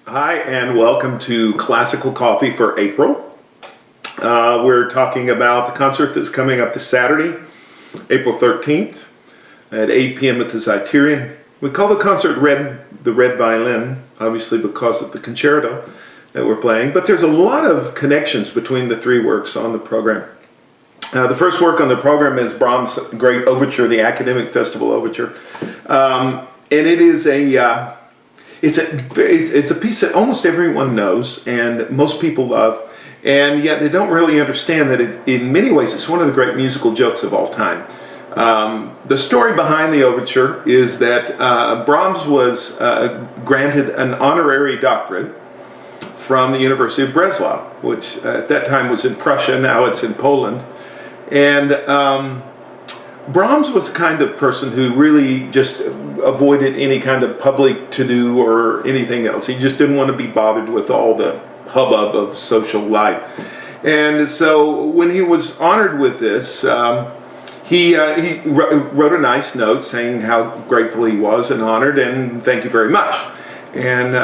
Hi, and welcome to Classical Coffee for April. We're talking about the concert that's coming up this Saturday, April 13th at 8 p.m. at the Zeiterion. We call the concert the Red Violin, obviously because of the concerto that we're playing, but there's a lot of connections between the three works on the program. The first work on the program is Brahms' great overture, the Academic Festival Overture, and it is it's a piece that almost everyone knows and most people love, and yet they don't really understand that in many ways it's one of the great musical jokes of all time. The story behind the overture is that Brahms was granted an honorary doctorate from the University of Breslau, which at that time was in Prussia, now it's in Poland. And Brahms was the kind of person who really just avoided any kind of public to-do or anything else. He just didn't want to be bothered with all the hubbub of social life. And so when he was honored with this, he wrote a nice note saying how grateful he was and honored and thank you very much. And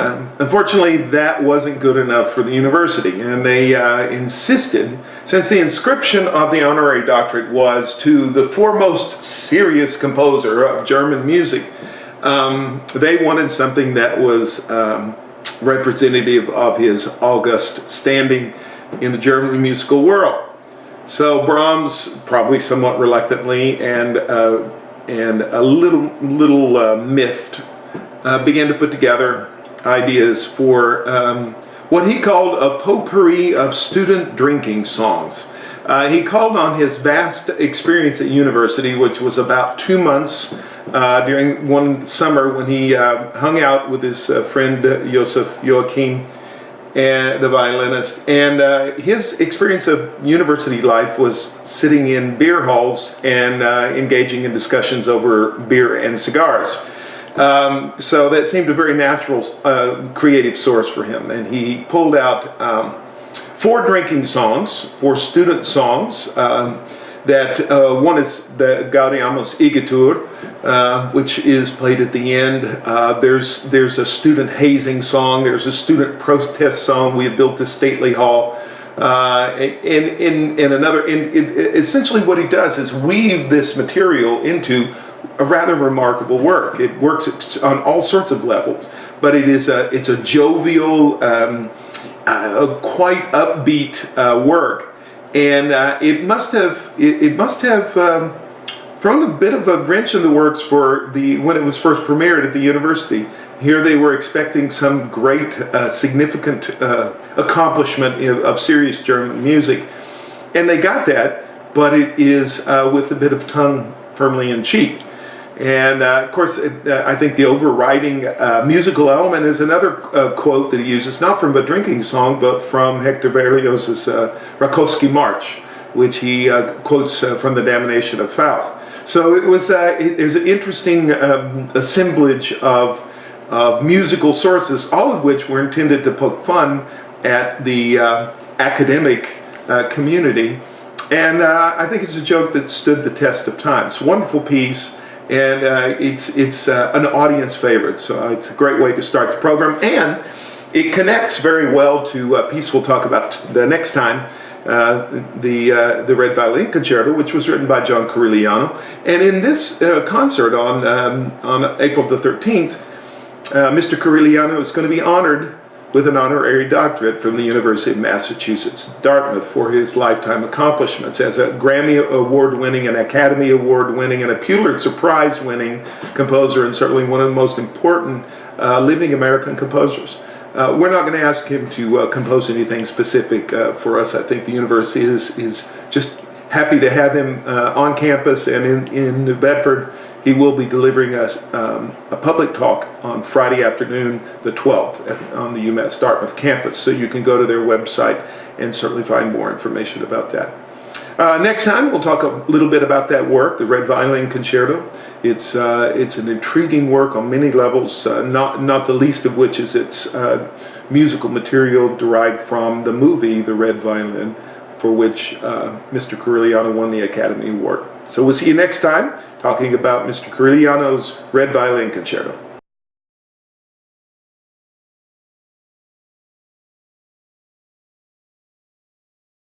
unfortunately, that wasn't good enough for the university, and they insisted, since the inscription of the honorary doctorate was to the foremost serious composer of German music, they wanted something that was representative of his august standing in the German musical world. So Brahms, probably somewhat reluctantly and a little miffed, began to put together ideas for what he called a potpourri of student drinking songs. He called on his vast experience at university, which was about 2 months during one summer when he hung out with his friend Joseph Joachim, and the violinist, and his experience of university life was sitting in beer halls and engaging in discussions over beer and cigars. So that seemed a very natural creative source for him, and he pulled out 4 drinking songs, 4 student songs. One is the Gaudeamus Igitur, which is played at the end. There's a student hazing song. There's a student protest song. We have built a stately hall. Essentially what he does is weave this material into a rather remarkable work. It works on all sorts of levels, but it's a jovial, quite upbeat work, and it must have thrown a bit of a wrench in the works for when it was first premiered at the university. Here they were expecting some great, significant accomplishment of serious German music, and they got that, but it is with a bit of tongue firmly in cheek. And of course, I think the overriding musical element is another quote that he uses, not from a drinking song, but from Hector Berlioz's Rakowski March, which he quotes from the Damnation of Faust. So it was there's an interesting assemblage of musical sources, all of which were intended to poke fun at the academic community. And I think it's a joke that stood the test of time. It's a wonderful piece. And it's an audience favorite, so it's a great way to start the program, and it connects very well to a piece we'll talk about the next time, the Red Violin Concerto, which was written by John Corigliano. And in this concert on April the 13th, Mr. Corigliano is going to be honored with an honorary doctorate from the University of Massachusetts, Dartmouth, for his lifetime accomplishments as a Grammy Award-winning, an Academy Award-winning, and a Pulitzer Prize-winning composer, and certainly one of the most important living American composers. We're not going to ask him to compose anything specific for us. I think the university is just happy to have him on campus, and in Bedford. He will be delivering us a public talk on Friday afternoon, the 12th, on the UMass Dartmouth campus. So you can go to their website and certainly find more information about that. Next time, we'll talk a little bit about that work, the Red Violin Concerto. It's an intriguing work on many levels, not the least of which is its musical material derived from the movie, The Red Violin, for which Mr. Corigliano won the Academy Award. So we'll see you next time, talking about Mr. Corigliano's Red Violin Concerto.